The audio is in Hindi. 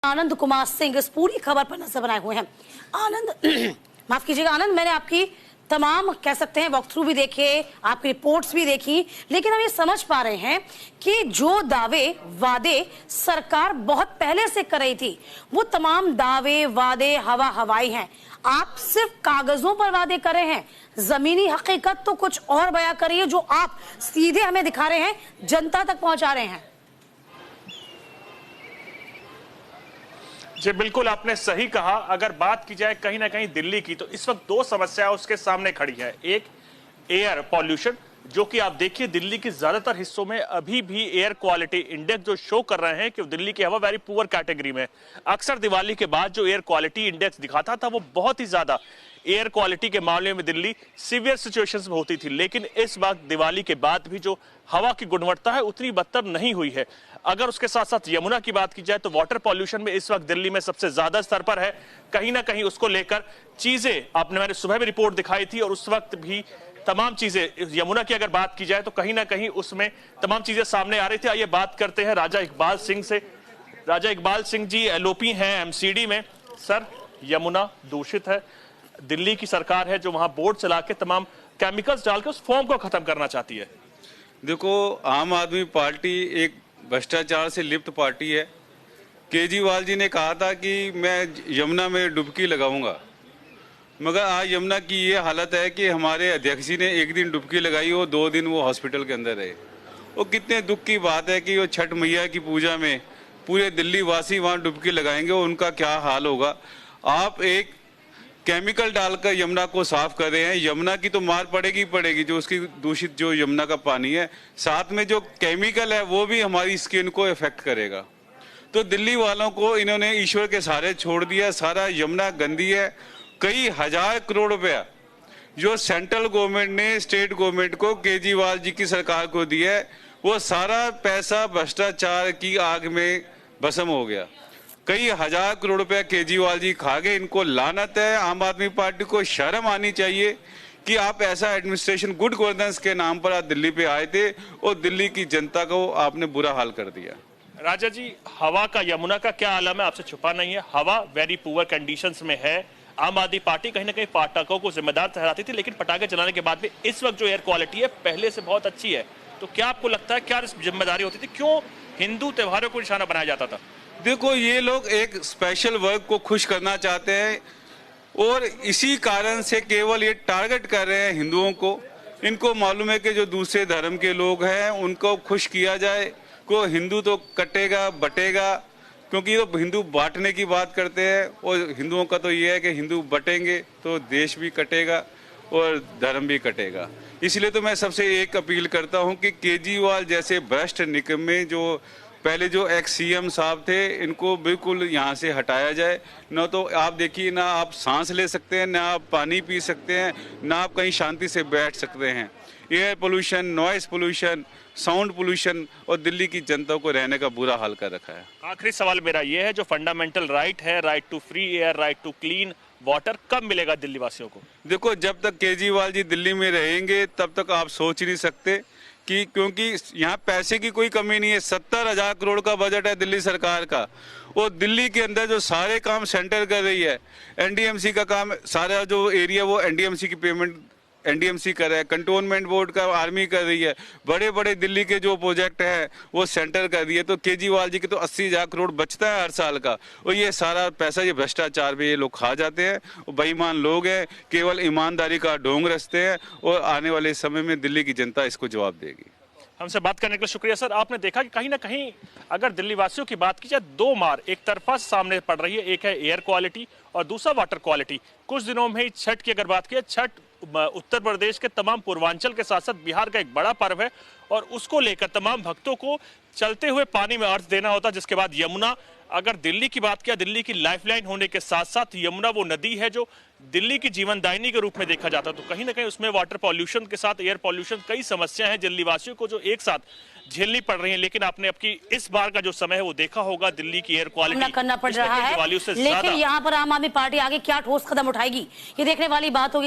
आनंद कुमार सिंह इस पूरी खबर पर नजर बनाए हुए हैं। आनंद माफ कीजिएगा आनंद, मैंने आपकी तमाम कह सकते हैं वॉक थ्रू भी देखे, आपकी रिपोर्ट्स भी देखी, लेकिन हम ये समझ पा रहे हैं कि जो दावे वादे सरकार बहुत पहले से कर रही थी वो तमाम दावे वादे हवा हवाई हैं। आप सिर्फ कागजों पर वादे कर रहे हैं, जमीनी हकीकत तो कुछ और बयां कर रही है जो आप सीधे हमें दिखा रहे हैं, जनता तक पहुंचा रहे हैं। जी बिल्कुल, आपने सही कहा। अगर बात की जाए कहीं ना कहीं दिल्ली की, तो इस वक्त दो समस्याएं उसके सामने खड़ी है। एक एयर पॉल्यूशन, जो कि आप देखिए दिल्ली के ज्यादातर हिस्सों में अभी भी एयर क्वालिटी इंडेक्स जो शो कर रहे हैं कि दिल्ली की हवा वेरी पुअर कैटेगरी में। अक्सर दिवाली के बाद जो एयर क्वालिटी इंडेक्स दिखाता था वो बहुत ही ज्यादा एयर क्वालिटी के मामले में दिल्ली सीवियर सिचुएशंस में होती थी, लेकिन इस बार दिवाली के बाद भी जो हवा की गुणवत्ता है उतनी बदतर नहीं हुई है। अगर उसके साथ साथ यमुना की बात की जाए तो वाटर पॉल्यूशन में इस वक्त दिल्ली में सबसे ज्यादा स्तर पर है। कहीं ना कहीं उसको लेकर चीजें मैंने सुबह में रिपोर्ट दिखाई थी और उस वक्त भी तमाम चीजें, यमुना की अगर बात की जाए तो कहीं ना कहीं उसमें तमाम चीजें सामने आ रही थी। आइए बात करते हैं राजा इकबाल सिंह से। राजा इकबाल सिंह जी एलओपी हैं एमसीडी में। सर, यमुना दूषित है, दिल्ली की सरकार है जो वहां बोर्ड चला के तमाम केमिकल्स डाल के उस फॉर्म को खत्म करना चाहती है। देखो, आम आदमी पार्टी एक भ्रष्टाचार से लिप्त पार्टी है। केजरीवाल जी ने कहा था कि मैं यमुना में डुबकी लगाऊंगा, मगर आज यमुना की ये हालत है कि हमारे अध्यक्ष जी ने एक दिन डुबकी लगाई और 2 दिन वो हॉस्पिटल के अंदर रहे। वो कितने दुख की बात है कि वो छठ मैया की पूजा में पूरे दिल्ली वासी वहाँ डुबकी लगाएंगे, उनका क्या हाल होगा। आप एक केमिकल डालकर यमुना को साफ कर रहे हैं। यमुना की तो मार पड़ेगी पड़ेगी, जो उसकी दूषित जो यमुना का पानी है, साथ में जो केमिकल है वो भी हमारी स्किन को इफेक्ट करेगा। तो दिल्ली वालों को इन्होंने ईश्वर के सहारे छोड़ दिया। सारा यमुना गंदी है। कई हजार करोड़ रुपया जो सेंट्रल गवर्नमेंट ने स्टेट गवर्नमेंट को, केजरीवाल जी की सरकार को दिया है, वो सारा पैसा भ्रष्टाचार की आग में भस्म हो गया। कई हजार करोड़ रुपया केजरीवाल जी खा गए। इनको लानत है। आम आदमी पार्टी को शर्म आनी चाहिए कि आप ऐसा एडमिनिस्ट्रेशन गुड गवर्नेंस के नाम पर आप दिल्ली पे आए थे और दिल्ली की जनता को आपने बुरा हाल कर दिया। राजा जी, हवा का यमुना का क्या आलम है, आपसे छुपा नहीं है। हवा वेरी पुअर कंडीशंस में है। आम आदमी पार्टी कहीं ना कहीं पटाखों को जिम्मेदार ठहराती थी, लेकिन पटाखे चलाने के बाद भी इस वक्त जो एयर क्वालिटी है पहले से बहुत अच्छी है। तो क्या आपको लगता है क्या जिम्मेदारी होती थी, क्यों हिंदू त्योहारों को निशाना बनाया जाता था? देखो, ये लोग एक स्पेशल वर्ग को खुश करना चाहते हैं और इसी कारण से केवल ये टारगेट कर रहे हैं हिंदुओं को। इनको मालूम है कि जो दूसरे धर्म के लोग हैं उनको खुश किया जाए, को हिंदू तो कटेगा बटेगा, क्योंकि ये तो हिंदू बांटने की बात करते हैं और हिंदुओं का तो ये है कि हिंदू बटेंगे तो देश भी कटेगा और धर्म भी कटेगा। इसलिए तो मैं सबसे एक अपील करता हूं कि केजरीवाल जैसे भ्रष्ट निकम्मे जो पहले जो एक्स सीएम साहब थे, इनको बिल्कुल यहाँ से हटाया जाए। न तो आप देखिए, ना आप सांस ले सकते हैं, ना आप पानी पी सकते हैं, ना आप कहीं शांति से बैठ सकते हैं। Air pollution, noise pollution, sound pollution और दिल्ली की जनता को रहने का बुरा हाल कर रखा है। आखिरी सवाल मेरा ये है, जो फंडामेंटल राइट है, right to free air, right to clean water, कब मिलेगा दिल्ली वासियों को? देखो, जब तक केजरीवाल जी दिल्ली में रहेंगे तब तक आप सोच नहीं सकते कि, क्योंकि यहाँ पैसे की कोई कमी नहीं है। 70,000 करोड़ का बजट है दिल्ली सरकार का और दिल्ली के अंदर जो सारे काम सेंटर कर रही है। एनडीएमसी का काम, सारा जो एरिया वो एनडीएमसी की पेमेंट एनडीएमसी कर रहा है, कंटोनमेंट बोर्ड का आर्मी कर रही है, बड़े बड़े दिल्ली के जो प्रोजेक्ट है वो सेंटर कर रही है। तो केजरीवाल जी के तो 80,000 करोड़ बचता है हर साल का, और ये सारा पैसा ये भ्रष्टाचार पे ये लोग खा जाते हैं। बेईमान लोग हैं, केवल ईमानदारी का ढोंग रचते हैं और आने वाले समय में दिल्ली की जनता इसको जवाब देगी। हमसे बात करने के लिए शुक्रिया सर। आपने देखा कि कहीं ना कहीं अगर दिल्ली वासियों की बात की जाए, दो मार एक तरफा सामने पड़ रही है। एक है एयर क्वालिटी और दूसरा वाटर क्वालिटी। कुछ दिनों में ही छठ की अगर बात की, छठ उत्तर प्रदेश के तमाम पूर्वांचल के साथ साथ बिहार का एक बड़ा पर्व है और उसको लेकर तमाम भक्तों को चलते हुए पानी में अर्घ देना होता है। जिसके बाद यमुना, अगर दिल्ली की बात किया, दिल्ली की लाइफलाइन होने के साथ साथ यमुना वो नदी है जो दिल्ली की जीवनदायिनी के रूप में देखा जाता है। तो कहीं ना कहीं उसमें वाटर पॉल्यूशन के साथ एयर पॉल्यूशन, कई समस्याएं हैं दिल्ली वासियों को जो एक साथ झेलनी पड़ रही हैं। लेकिन आपने आपकी इस बार का जो समय है वो देखा होगा, दिल्ली की एयर क्वालिटी करना पड़ रहा है, लेकिन यहाँ पर आम आदमी पार्टी आगे क्या ठोस कदम उठाएगी ये देखने वाली बात होगी।